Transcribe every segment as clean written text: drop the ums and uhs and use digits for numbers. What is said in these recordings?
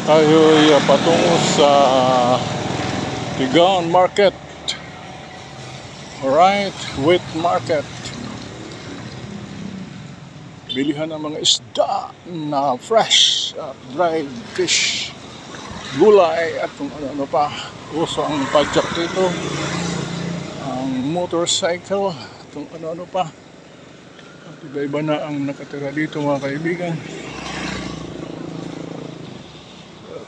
Tayo ay patungo sa Tigaon Market. Alright, wheat market. Bilihan ng mga isda na fresh at dried fish, gulay at kung ano-ano pa. Uso ang pajak dito, ang motorcycle at kung ano-ano pa. At iba-iba na ang nakatira dito mga kaibigan.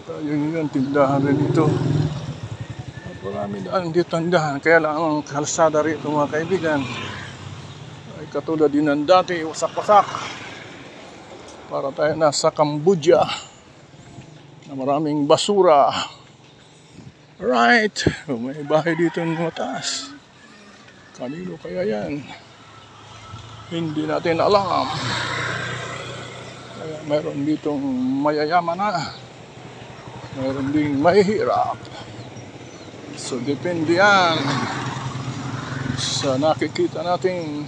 At yun yung tindahan rin dito. At marami na ang tindahan, kaya lang ang kalsada rito mga kaibigan ay katulad din ng dati, wasak-wasak. Para tayo nasa Cambodia na maraming basura. Right, may bahay dito ng mataas. Kanino kaya yan? Hindi natin alam. Kaya mayroon ditong mayayaman na, mayroon ding mahihirap. So depende yan sa nakikita natin.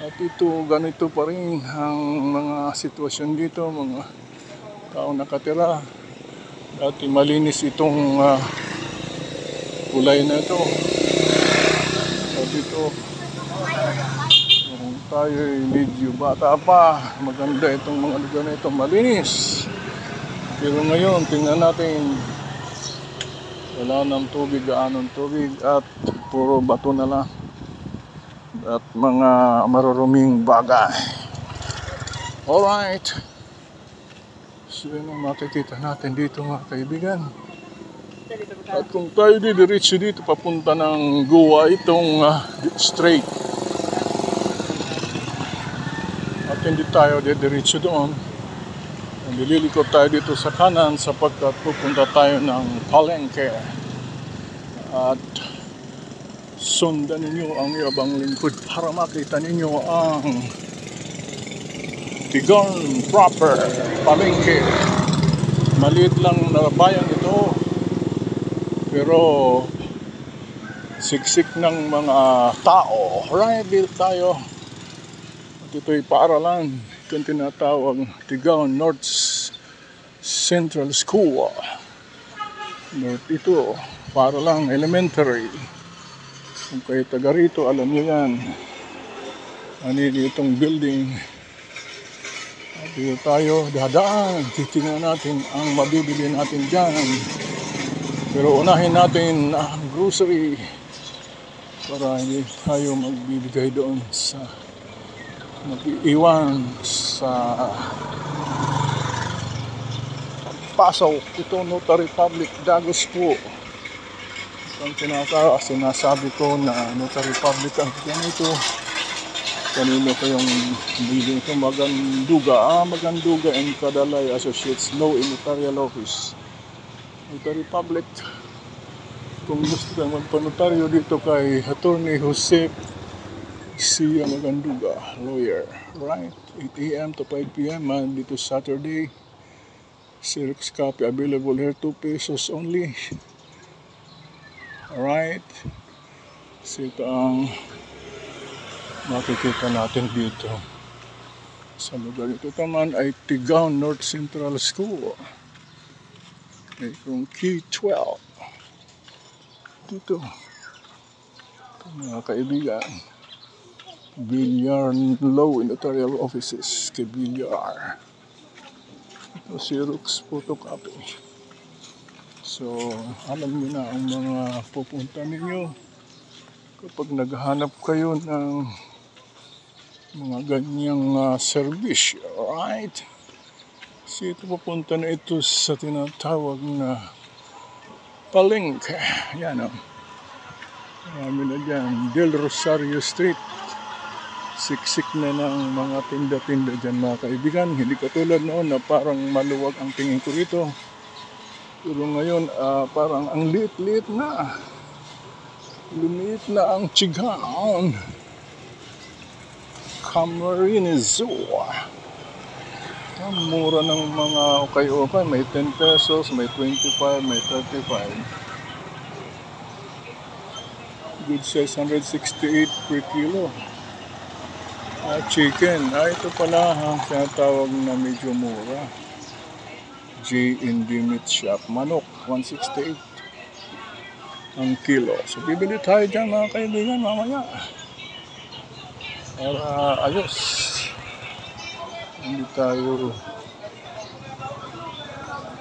At ito, ganito pa rin ang mga sitwasyon dito, mga taong nakatira. Dati malinis itong kulay na ito. At ito, kung tayo medyo bata pa, maganda itong mga lugar na ito, malinis. Pero ngayon, tingnan natin, wala ng tubig, gaanong tubig, at puro bato na lang. At mga maruruming bagay. Alright. So yun ang makikita natin dito mga kaibigan. At kung tayo didiretso dito papunta ng Goa, itong straight. At hindi tayo didiretso doon. Nililikot tayo dito sa kanan sapagkat pupunta tayo ng Palengke. At sundan ninyo ang ibang lingkod para makita ninyo ang Tigaon proper, Palengke. Maliit lang na bayan ito, pero siksik ng mga tao. Right, dito tayo. At ito'y paaralan. Ito ang tinatawag Tigaon North Central School. North ito, paaralang elementary. Kung kayo taga rito, alam nyo yan. Ano itong building. At dito tayo dadaan. Titingnan natin ang mabibili natin dyan. Pero unahin natin ang grocery para hindi tayo magbibigay doon sa mag-iwan sa pagpasok. Ito Notary Public Dagos po. Ang sinasabi ko na Notary Public ang ganito. Kanino kayong bilhin ito? Maganduga. Maganduga and Kadalay Associates Law in Notarial Office. Notary Public. Kung gusto kang magpanotaryo dito kay Attorney Jose Sia Maganduga, lawyer. Right? 8 a.m. to 5 p.m. Monday to Saturday. Xerox copy available here, 2 pesos only. Alright, so ito ang makikita natin dito sa lugar ito. Ito man ay Tigaon North Central School. Okay, kung Key 12 dito. Ito mga kaibigan, Villar Law in Notarial Offices kay Villar. Ito Xerox photocopy. So, alam niyo na ang mga pupunta ninyo kapag naghahanap kayo ng mga ganyang service. Alright? So, ito pupunta na ito sa tinatawag na Palengke. Yan o. Marami na dyan. Del Rosario Street. Siksik na ng mga tinda-tinda dyan mga kaibigan. Hindi katulad noon na parang maluwag ang tingin ko rito. Pero ngayon, parang ang liit-liit na. Lumiit na ang Tigaon Camarines Zoo. Ang mura ng mga ukay-ukay. May 10 pesos, may 25, may 35. Good size, 168 per kilo. Chicken. Ito pala ang tinatawag na medyo mura. J&D Meat Shop. Manok, 168 ang kilo. So bibili tayo dyan mga kaibigan mamaya. Para ayos. Hindi tayo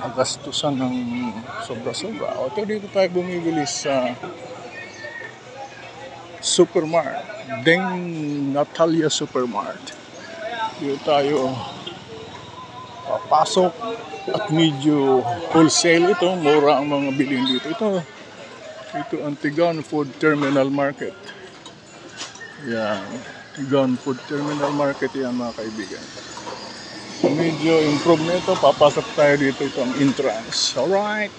agastusan ng sobra-sobra. O ito dito tayo bumibili sa Supermart. Deng Natalia Supermart. Dito tayo papasok at medyo wholesale ito. Mura ang mga bilhin dito. Ito ang Tigaon Food Terminal Market. Yan. Tigaon Food Terminal Market yan mga kaibigan. Medyo improve nito. Papasok tayo dito. Ito ang entrance. Alright.